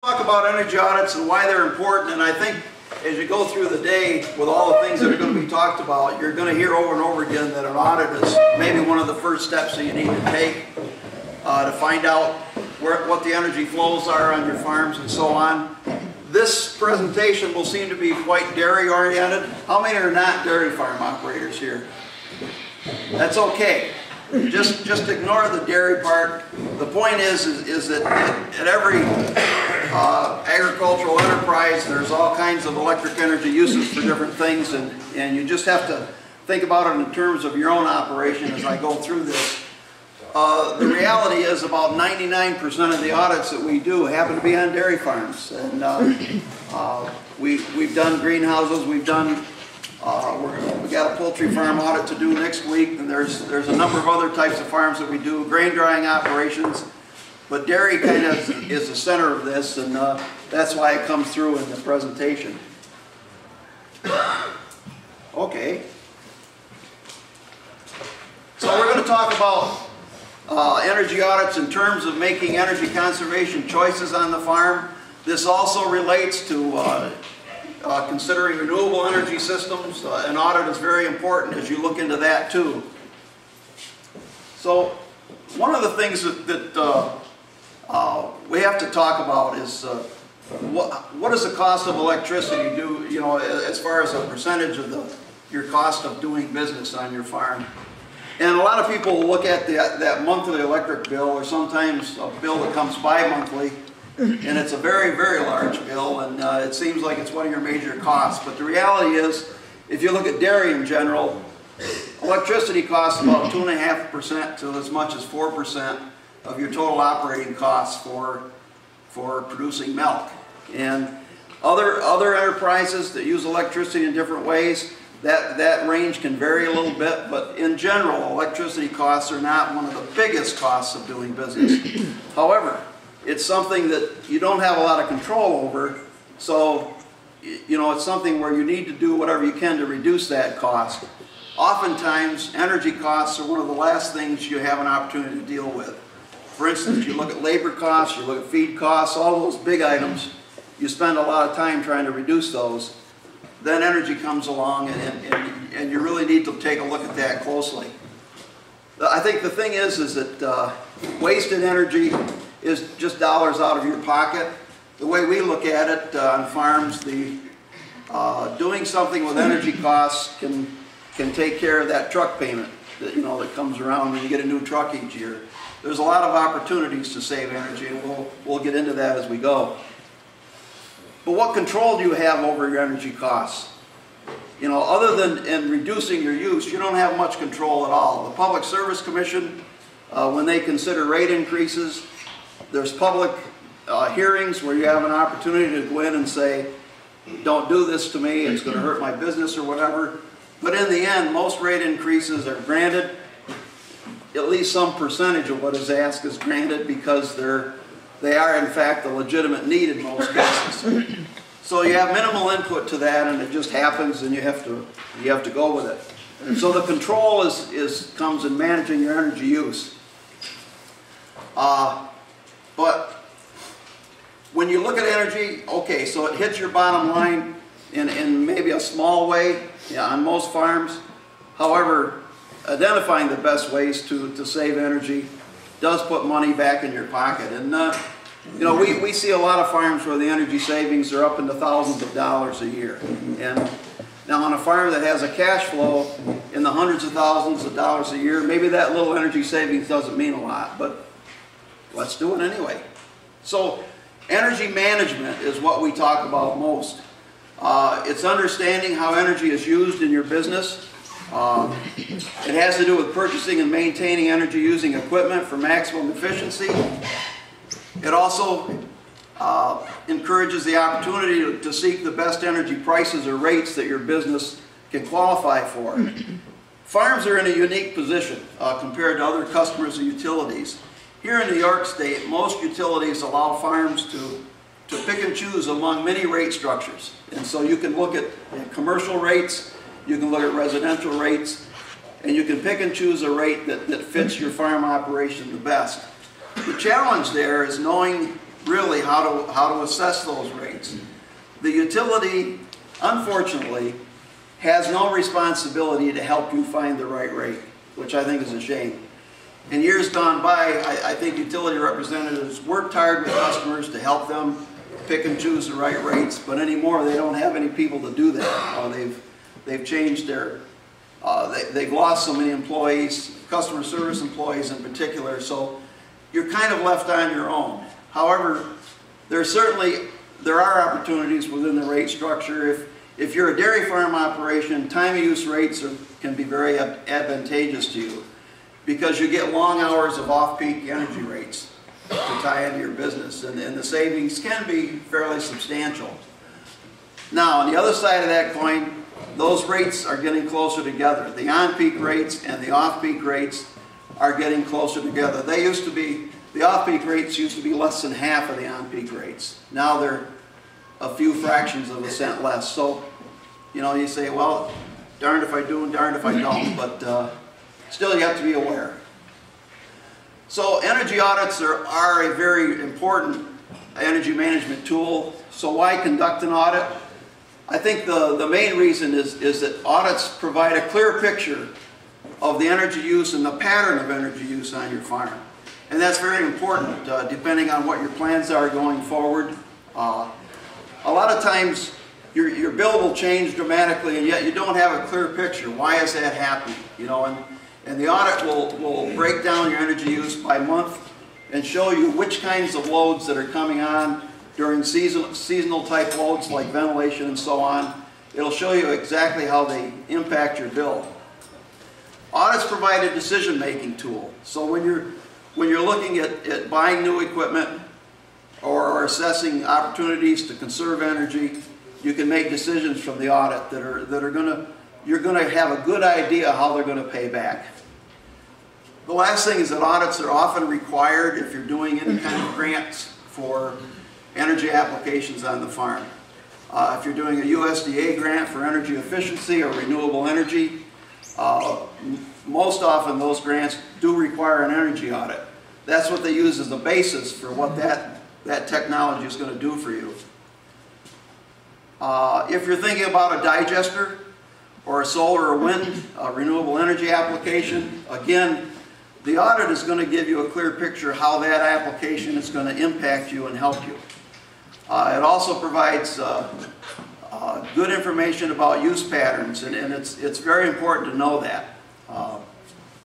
Talk about energy audits and why they're important, and I think as you go through the day with all the things that are going to be talked about, you're going to hear over and over again that an audit is maybe one of the first steps that you need to take to find out what the energy flows are on your farms and so on. This presentation will seem to be quite dairy oriented. How many are not dairy farm operators here? That's okay. Just ignore the dairy part. The point is that at every agricultural enterprise, there's all kinds of electric energy uses for different things, and you just have to think about it in terms of your own operation as I go through this. The reality is about 99% of the audits that we do happen to be on dairy farms, and we've done greenhouses, we've done we got a poultry farm audit to do next week, and there's a number of other types of farms that we do, grain drying operations, but dairy kind of is the center of this, and that's why it comes through in the presentation. Okay. So we're going to talk about energy audits in terms of making energy conservation choices on the farm. This also relates to considering renewable energy systems. An audit is very important as you look into that too. So one of the things that we have to talk about is what does the cost of electricity do, as far as a percentage of your cost of doing business on your farm. And a lot of people look at that monthly electric bill, or sometimes a bill that comes bi-monthly, and it's a very, very large bill, and it seems like it's one of your major costs. But the reality is, if you look at dairy in general, electricity costs about 2.5% to as much as 4% of your total operating costs for producing milk. And other enterprises that use electricity in different ways, that range can vary a little bit, but in general, electricity costs are not one of the biggest costs of doing business. However, it's something that you don't have a lot of control over, so it's something where you need to do whatever you can to reduce that cost. Oftentimes, energy costs are one of the last things you have an opportunity to deal with. For instance, you look at labor costs, you look at feed costs, all those big items, you spend a lot of time trying to reduce those. Then energy comes along, and you really need to take a look at that closely. I think the thing is that wasted energy is just dollars out of your pocket. The way we look at it on farms, doing something with energy costs can take care of that truck payment that comes around when you get a new truck each year. There's a lot of opportunities to save energy, and we'll get into that as we go. But what control do you have over your energy costs? Other than in reducing your use, you don't have much control at all. The Public Service Commission, when they consider rate increases, there's public hearings where you have an opportunity to go in and say, don't do this to me, it's going to hurt my business or whatever. But in the end, most rate increases are granted. At least some percentage of what is asked is granted because they are in fact a legitimate need in most cases. So you have minimal input to that, and it just happens, and you have to go with it. And so the control comes in managing your energy use. But when you look at energy, okay, so it hits your bottom line in maybe a small way on most farms. However, identifying the best ways to save energy does put money back in your pocket. And we see a lot of farms where the energy savings are up into thousands of dollars a year. And now on a farm that has a cash flow in the hundreds of thousands of dollars a year, maybe that little energy savings doesn't mean a lot, but let's do it anyway. So energy management is what we talk about most. It's understanding how energy is used in your business. It has to do with purchasing and maintaining energy using equipment for maximum efficiency. It also encourages the opportunity to seek the best energy prices or rates that your business can qualify for. Farms are in a unique position compared to other customers of utilities. Here in New York State, most utilities allow farms to pick and choose among many rate structures. And so you can look at commercial rates, you can look at residential rates, and you can pick and choose a rate that fits your farm operation the best. The challenge there is knowing really how to assess those rates. The utility, unfortunately, has no responsibility to help you find the right rate, which I think is a shame. In years gone by, I think utility representatives worked hard with customers to help them pick and choose the right rates, but anymore they don't have any people to do that. They've changed their, they've lost so many employees, customer service employees in particular, so you're kind of left on your own. However, there are opportunities within the rate structure. If you're a dairy farm operation, time of use rates can be very advantageous to you because you get long hours of off-peak energy rates to tie into your business, and the savings can be fairly substantial. Now, on the other side of that coin, those rates are getting closer together. The on-peak rates and the off-peak rates are getting closer together. The off-peak rates used to be less than half of the on-peak rates. Now they're a few fractions of a cent less. So, you know, you say, well, darned if I do and darned if I don't, but still you have to be aware. So energy audits are a very important energy management tool. So why conduct an audit? I think the main reason is that audits provide a clear picture of the energy use and the pattern of energy use on your farm. And that's very important depending on what your plans are going forward. A lot of times your bill will change dramatically and yet you don't have a clear picture. Why is that happening? You know, and the audit will break down your energy use by month and show you which kinds of loads that are coming on during seasonal type loads like ventilation and so on. It'll show you exactly how they impact your bill. Audits provide a decision-making tool. So when you're looking at buying new equipment or assessing opportunities to conserve energy, you can make decisions from the audit you're going to have a good idea how they're going to pay back. The last thing is that audits are often required if you're doing any kind of grants for energy applications on the farm. If you're doing a USDA grant for energy efficiency or renewable energy, most often those grants do require an energy audit. That's what they use as the basis for what that technology is going to do for you. If you're thinking about a digester or a solar or wind renewable energy application, again, the audit is going to give you a clear picture how that application is going to impact you and help you. It also provides good information about use patterns, and it's very important to know that.